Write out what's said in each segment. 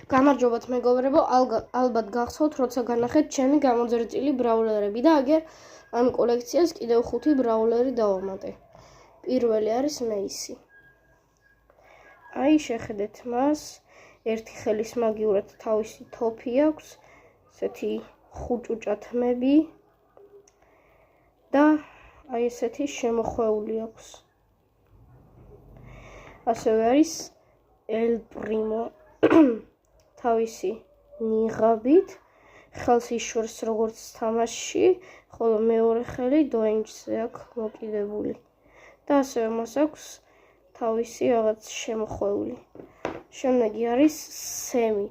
გამარჯობათ მეგობრებო, ალბათ გახსოვთ, როცა განახეთ ჩემი გამოძერწილი ბრაულერები და აგერ ამ კოლექციას კიდევ 5 ბრაულერი დავამატე. პირველი არის მეისი. აი შეხედეთ მას, ერთი ხელის მაგივრად თავისი თოფი აქვს, ესეთი ხუჭუჭა თმები და აი ესეთი შემოხვეული აქვს. ასევე არის ელ პრიმო თავისი ნიღაბით, ხელს იშურს როგორც თამაშში, ხოლო მეორე ხელი დოინჯზე აქვს მოკიდებული. და ასევე მას აქვს თავისი რაღაც შემოხვეული. შემდეგი არის სემი.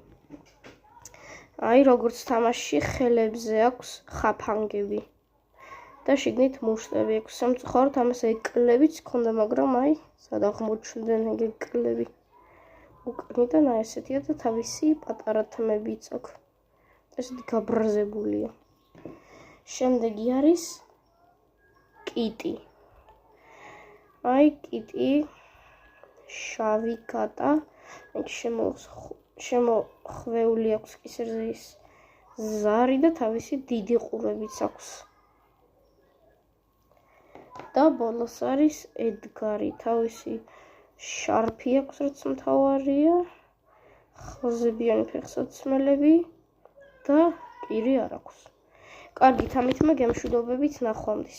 აი როგორც თამაშში ხელებზე აქვს ხაფანგები. და შიგნით მუშტები აქვს. სამწუხაროდ ამას ეკლლებიც ჰქონდა, მაგრამ აი სად აღმოჩნდნენ ეგ ეკლები. უკნიდან აი ესეთია და თავისი პატარა თმებიც აქვს. ესეთი გაბრაზებულია. შემდეგი არის კიტი. აი კიტი შავი კატა, შემოხვეული აქვს კისერზე ის ზარი და თავისი დიდი ყურებიც აქვს. და ბოლოს არის ედგარი, თავისი შარფი აქვს, რაც მთავარია, ხაზებიანი ფეხსაცმელები და პირი არ აქვს. კარგით, ამით მე გემშვიდობებით ნახვამდის.